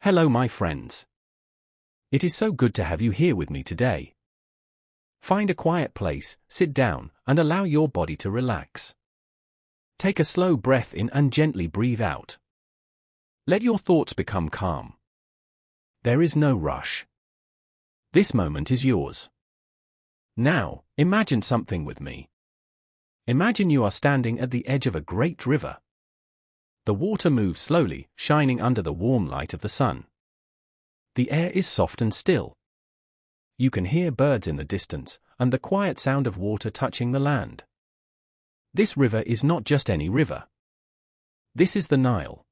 Hello, my friends. It is so good to have you here with me today. Find a quiet place, sit down, and allow your body to relax. Take a slow breath in and gently breathe out. Let your thoughts become calm. There is no rush. This moment is yours. Now, imagine something with me. Imagine you are standing at the edge of a great river. The water moves slowly, shining under the warm light of the sun. The air is soft and still. You can hear birds in the distance, and the quiet sound of water touching the land. This river is not just any river. This is the Nile.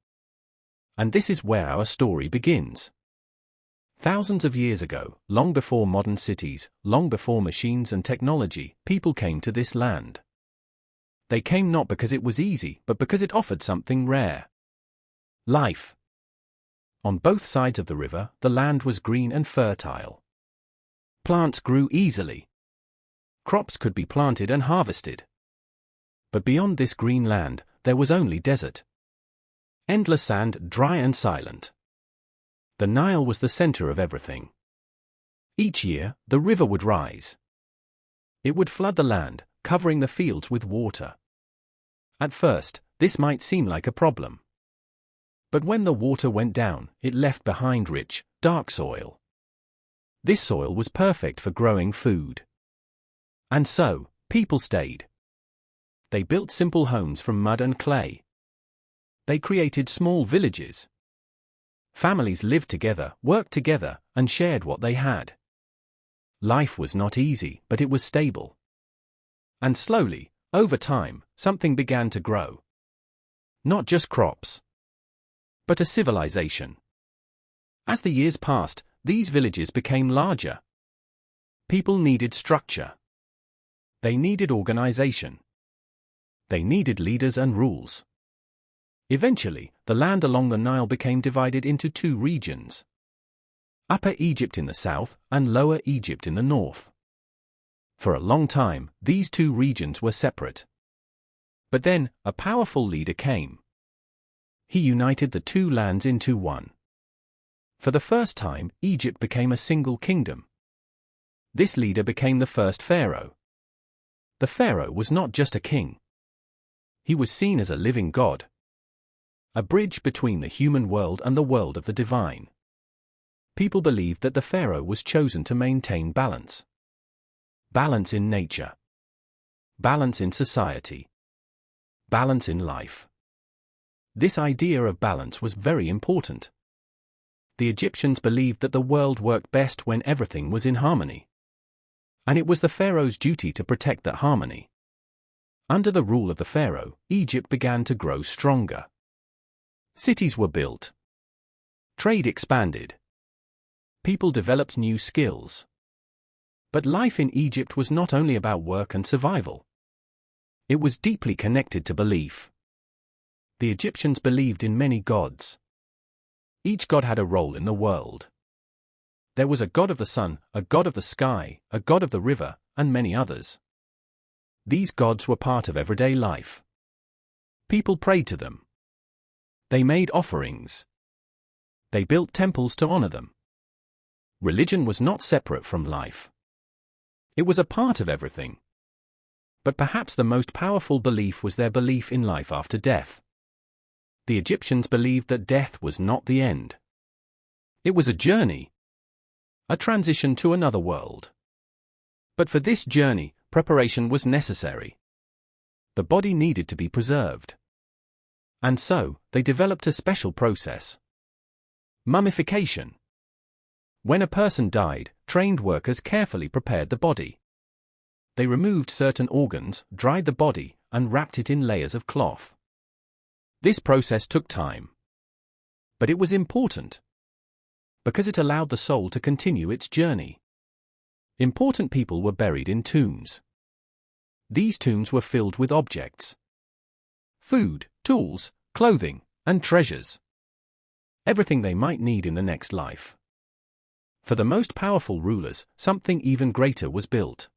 And this is where our story begins. Thousands of years ago, long before modern cities, long before machines and technology, people came to this land. They came not because it was easy, but because it offered something rare. Life. On both sides of the river, the land was green and fertile. Plants grew easily. Crops could be planted and harvested. But beyond this green land, there was only desert. Endless sand, dry and silent. The Nile was the center of everything. Each year, the river would rise. It would flood the land, covering the fields with water. At first, this might seem like a problem. But when the water went down, it left behind rich, dark soil. This soil was perfect for growing food. And so, people stayed. They built simple homes from mud and clay. They created small villages. Families lived together, worked together, and shared what they had. Life was not easy, but it was stable. And slowly, over time, something began to grow. Not just crops, but a civilization. As the years passed, these villages became larger. People needed structure. They needed organization. They needed leaders and rules. Eventually, the land along the Nile became divided into two regions. Upper Egypt in the south, and Lower Egypt in the north. For a long time, these two regions were separate. But then, a powerful leader came. He united the two lands into one. For the first time, Egypt became a single kingdom. This leader became the first pharaoh. The pharaoh was not just a king. He was seen as a living god. A bridge between the human world and the world of the divine. People believed that the pharaoh was chosen to maintain balance. Balance in nature. Balance in society. Balance in life. This idea of balance was very important. The Egyptians believed that the world worked best when everything was in harmony. And it was the pharaoh's duty to protect that harmony. Under the rule of the pharaoh, Egypt began to grow stronger. Cities were built. Trade expanded. People developed new skills. But life in Egypt was not only about work and survival. It was deeply connected to belief. The Egyptians believed in many gods. Each god had a role in the world. There was a god of the sun, a god of the sky, a god of the river, and many others. These gods were part of everyday life. People prayed to them. They made offerings. They built temples to honor them. Religion was not separate from life. It was a part of everything. But perhaps the most powerful belief was their belief in life after death. The Egyptians believed that death was not the end. It was a journey. A transition to another world. But for this journey, preparation was necessary. The body needed to be preserved. And so, they developed a special process. Mummification. When a person died, trained workers carefully prepared the body. They removed certain organs, dried the body, and wrapped it in layers of cloth. This process took time. But it was important. Because it allowed the soul to continue its journey. Important people were buried in tombs. These tombs were filled with objects. Food, tools, clothing, and treasures. Everything they might need in the next life. For the most powerful rulers, something even greater was built.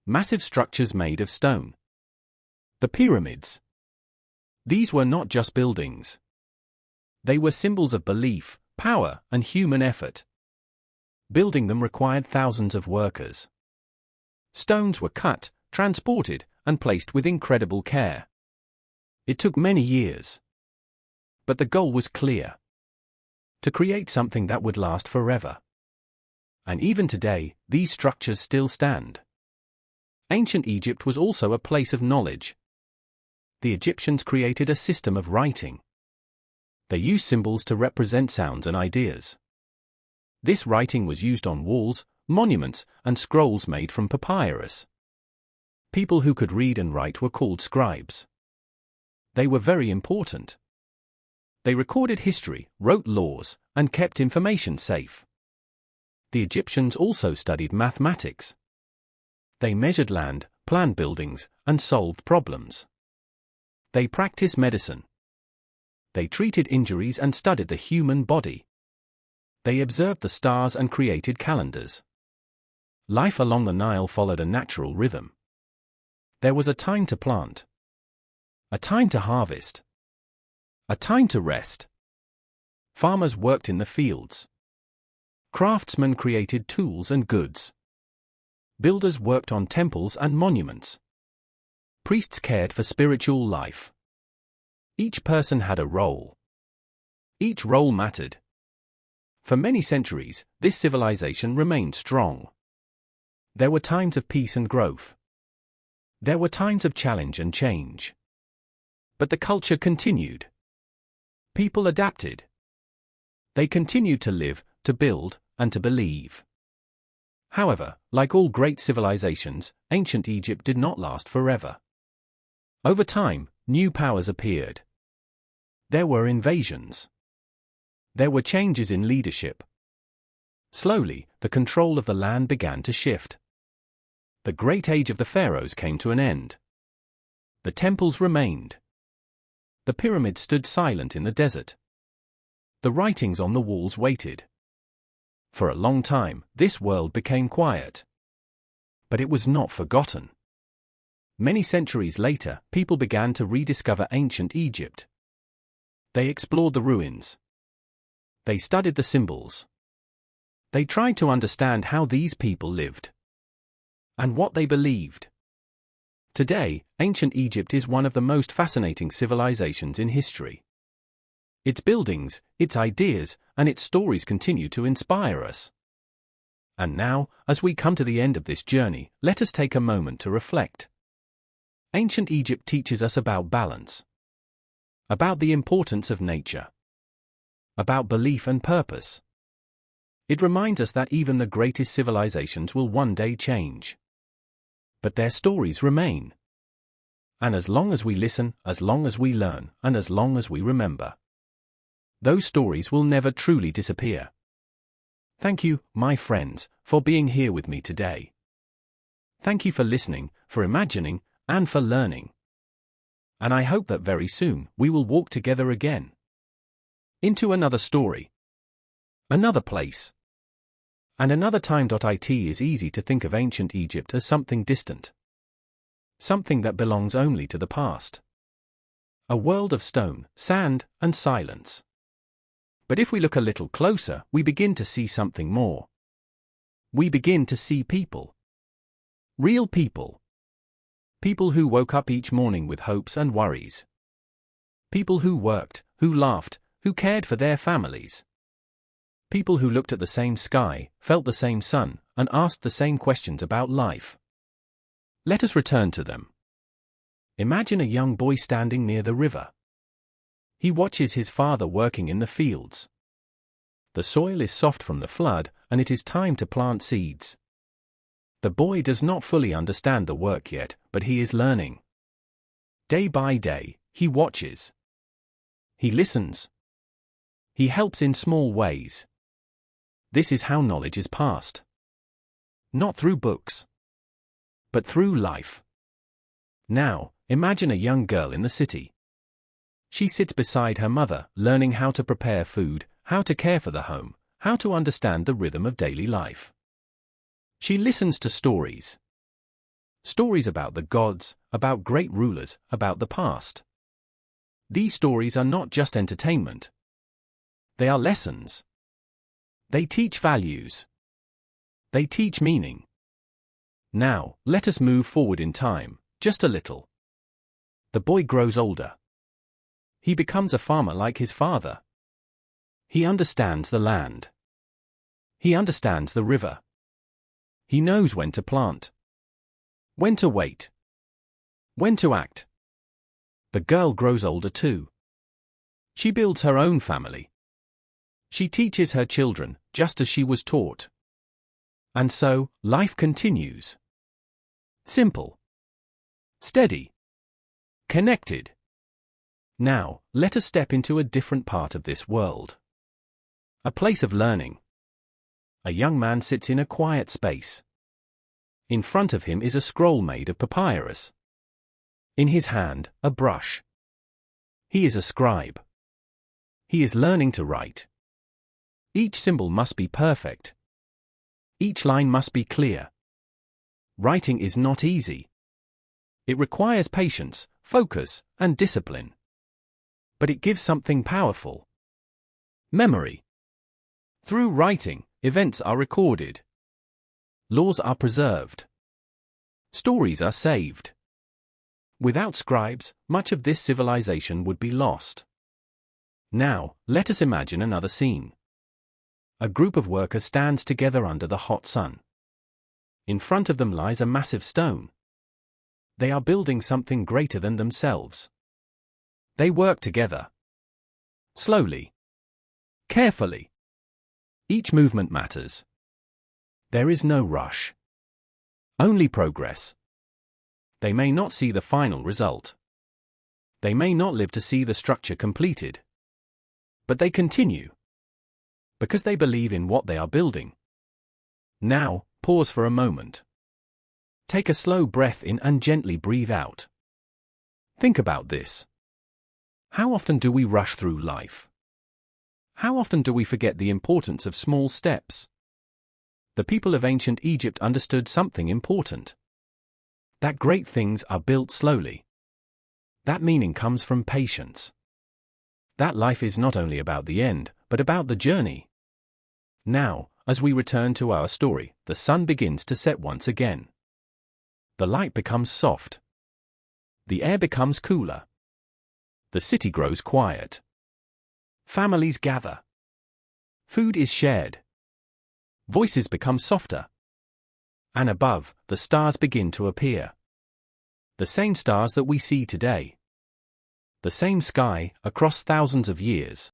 Massive structures made of stone. The pyramids. These were not just buildings. They were symbols of belief, power, and human effort. Building them required thousands of workers. Stones were cut, transported, and placed with incredible care. It took many years. But the goal was clear: to create something that would last forever. And even today, these structures still stand. Ancient Egypt was also a place of knowledge. The Egyptians created a system of writing. They used symbols to represent sounds and ideas. This writing was used on walls, monuments, and scrolls made from papyrus. People who could read and write were called scribes. They were very important. They recorded history, wrote laws, and kept information safe. The Egyptians also studied mathematics. They measured land, planned buildings, and solved problems. They practiced medicine. They treated injuries and studied the human body. They observed the stars and created calendars. Life along the Nile followed a natural rhythm. There was a time to plant, a time to harvest, a time to rest. Farmers worked in the fields. Craftsmen created tools and goods. Builders worked on temples and monuments. Priests cared for spiritual life. Each person had a role. Each role mattered. For many centuries, this civilization remained strong. There were times of peace and growth. There were times of challenge and change. But the culture continued. People adapted. They continued to live, to build, and to believe. However, like all great civilizations, ancient Egypt did not last forever. Over time, new powers appeared. There were invasions. There were changes in leadership. Slowly, the control of the land began to shift. The great age of the pharaohs came to an end. The temples remained. The pyramids stood silent in the desert. The writings on the walls waited. For a long time, this world became quiet. But it was not forgotten. Many centuries later, people began to rediscover ancient Egypt. They explored the ruins. They studied the symbols. They tried to understand how these people lived and what they believed. Today, ancient Egypt is one of the most fascinating civilizations in history. Its buildings, its ideas, and its stories continue to inspire us. And now, as we come to the end of this journey, let us take a moment to reflect. Ancient Egypt teaches us about balance, about the importance of nature, about belief and purpose. It reminds us that even the greatest civilizations will one day change. But their stories remain. And as long as we listen, as long as we learn, and as long as we remember, those stories will never truly disappear. Thank you, my friends, for being here with me today. Thank you for listening, for imagining, and for learning. And I hope that very soon, we will walk together again. Into another story. Another place. And another time. It is easy to think of ancient Egypt as something distant. Something that belongs only to the past. A world of stone, sand, and silence. But if we look a little closer, we begin to see something more. We begin to see people. Real people. People who woke up each morning with hopes and worries. People who worked, who laughed, who cared for their families. People who looked at the same sky, felt the same sun, and asked the same questions about life. Let us return to them. Imagine a young boy standing near the river. He watches his father working in the fields. The soil is soft from the flood, and it is time to plant seeds. The boy does not fully understand the work yet, but he is learning. Day by day, he watches. He listens. He helps in small ways. This is how knowledge is passed. Not through books, but through life. Now, imagine a young girl in the city. She sits beside her mother, learning how to prepare food, how to care for the home, how to understand the rhythm of daily life. She listens to stories. Stories about the gods, about great rulers, about the past. These stories are not just entertainment. They are lessons. They teach values. They teach meaning. Now, let us move forward in time, just a little. The boy grows older. He becomes a farmer like his father. He understands the land. He understands the river. He knows when to plant, when to wait, when to act. The girl grows older too. She builds her own family. She teaches her children, just as she was taught. And so, life continues. Simple. Steady. Connected. Now, let us step into a different part of this world. A place of learning. A young man sits in a quiet space. In front of him is a scroll made of papyrus. In his hand, a brush. He is a scribe. He is learning to write. Each symbol must be perfect. Each line must be clear. Writing is not easy. It requires patience, focus, and discipline. But it gives something powerful. Memory. Through writing, events are recorded. Laws are preserved. Stories are saved. Without scribes, much of this civilization would be lost. Now, let us imagine another scene. A group of workers stands together under the hot sun. In front of them lies a massive stone. They are building something greater than themselves. They work together. Slowly. Carefully. Each movement matters. There is no rush. Only progress. They may not see the final result. They may not live to see the structure completed. But they continue. Because they believe in what they are building. Now, pause for a moment. Take a slow breath in and gently breathe out. Think about this. How often do we rush through life? How often do we forget the importance of small steps? The people of ancient Egypt understood something important. That great things are built slowly. That meaning comes from patience. That life is not only about the end, but about the journey. Now, as we return to our story, the sun begins to set once again. The light becomes soft. The air becomes cooler. The city grows quiet. Families gather. Food is shared. Voices become softer. And above, the stars begin to appear. The same stars that we see today. The same sky, across thousands of years.